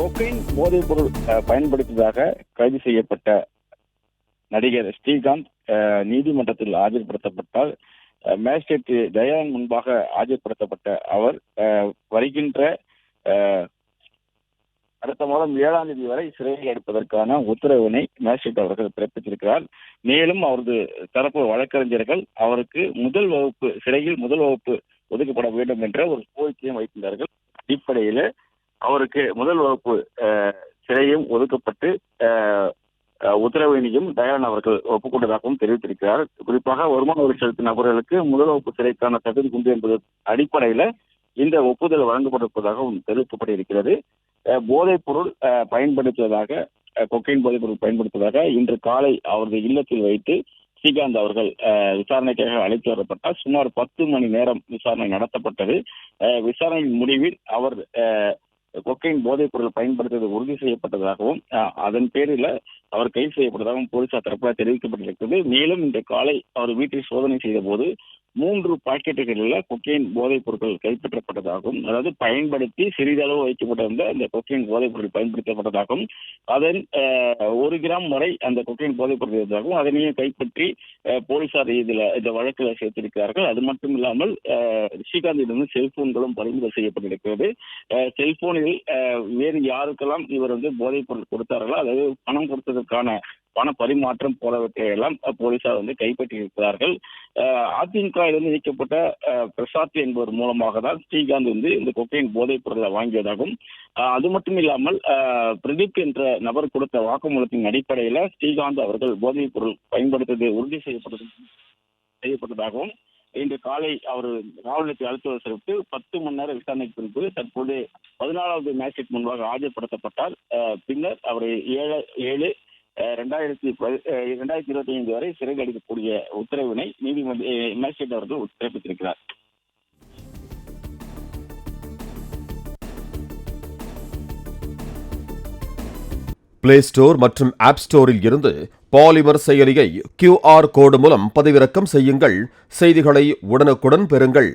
Cocaine போதைப் பொருள் பயன்படுத்தியதாக கைது செய்யப்பட்ட நடிகர் ஸ்ரீகாந்த் நீதிமன்றத்தில் ஆஜர்படுத்தப்பட்டால் மேஜிஸ்ட்ரேட் தயானந்த் முன்பாக ஆஜர்படுத்தப்பட்ட அவர் வருகின்ற அடுத்த மாதம் 7ஆம் தேதி வரை சிறையில் எடுப்பதற்கான உத்தரவினை மேஜிஸ்ட்ரேட் அவர்கள் பிறப்பித்திருக்கிறார். மேலும் அவரது தரப்பு வழக்கறிஞர்கள் அவருக்கு சிறையில் முதல் வகுப்பு ஒதுக்கப்பட வேண்டும் என்ற ஒரு கோரிக்கையும் வைத்திருந்தார்கள். அடிப்படையில் அவருக்கு முதல் வகுப்பு சிறையும் ஒதுக்கப்பட்டு உத்தரவினையும் தயானந்த் அவர்கள் ஒப்புக்கொண்டதாகவும் தெரிவித்திருக்கிறார். குறிப்பாக வருமான வரி செலுத்தும் நபர்களுக்கு முதல் வகுப்பு சிறைக்கான தகுதி உண்டு என்பது அடிப்படையில் இந்த ஒப்புதல் வழங்கப்பட்டிருப்பதாகவும் தெரிவிக்கப்பட்டிருக்கிறது. போதைப் பொருள் பயன்படுத்துவதாக கொக்கைன் போதைப் பொருள் பயன்படுத்துவதாக இன்று காலை அவரது இல்லத்தில் வைத்து ஸ்ரீகாந்த் அவர்கள் விசாரணைக்காக அழைத்து வரப்பட்டார். சுமார் 10 மணி நேரம் விசாரணை நடத்தப்பட்டது. விசாரணையின் முடிவில் அவர் கொக்கைன் போதைப் பொருள் பயன்படுத்துவது உறுதி செய்யப்பட்டதாகவும் அதன் பேரில் அவர் கைது செய்யப்பட்டதாகவும் போலீசார் தரப்பில் தெரிவிக்கப்பட்டிருக்கிறது. மேலும் இன்று காலை அவர் வீட்டில் சோதனை செய்த போது 3 பாக்கெட்டுகளில் கொக்கைன் போதைப் பொருட்கள் கைப்பற்றப்பட்டதாகவும், அதாவது பயன்படுத்தி சிறிதளவு வைக்கப்பட்டிருந்த அந்த கொக்கைன் போதைப் பொருள் பயன்படுத்தப்பட்டதாகவும், அதன் 1 கிராம் வரை அந்த கொக்கைன் போதைப் பொருள் இருந்ததாகவும் அதனையும் கைப்பற்றி போலீசார் இந்த வழக்கில் சேர்த்திருக்கிறார்கள். அது மட்டும் இல்லாமல் ஸ்ரீகாந்திடமிருந்து செல்போன்களும் பறிமுதல் செய்யப்பட்டிருக்கிறது. செல்போனில் வேறு யாருக்கெல்லாம் இவர் போதைப் பொருள் கொடுத்தார்களோ, அதாவது பணம் கொடுத்ததற்கான பண பரிமாற்றம் போலவற்றையெல்லாம் போலீசார் கைப்பற்றியிருக்கிறார்கள். அதிமுகவிலிருந்து நீக்கப்பட்ட பிரசாத் என்பவர் மூலமாக தான் ஸ்ரீகாந்த் இந்த கொக்கைன் போதைப் பொருளை வாங்கியதாகவும், அது மட்டும் இல்லாமல் பிரதீப் என்ற நபர் கொடுத்த வாக்குமூலத்தின் அடிப்படையில் ஸ்ரீகாந்த் அவர்கள் போதைப் பொருள் பயன்படுத்துவது உறுதி செய்யப்பட்டதாகவும் இன்று காலை அவர் காவல் நிலையத்தில் அழைத்து வரப்பட்டு 10 மணி நேர விசாரணைக்கு பின்பு தற்போது 14வது மேஜிஸ்ட்ரேட் முன்பாக ஆஜர்படுத்தப்பட்டார். பின்னர் அவரை 7/7/2025 வரை சிறையில் அடைக்கக்கூடிய உத்தரவினை மேஜிஸ்ட்ரேட் அவர்கள் பிறப்பித்திருக்கிறார். பிளே ஸ்டோர் மற்றும் ஆப் ஸ்டோரில் இருந்து பாலிமர் செயலியை QR கோடு மூலம் பதிவிறக்கம் செய்யுங்கள். செய்திகளை உடனுக்குடன் பெறுங்கள்.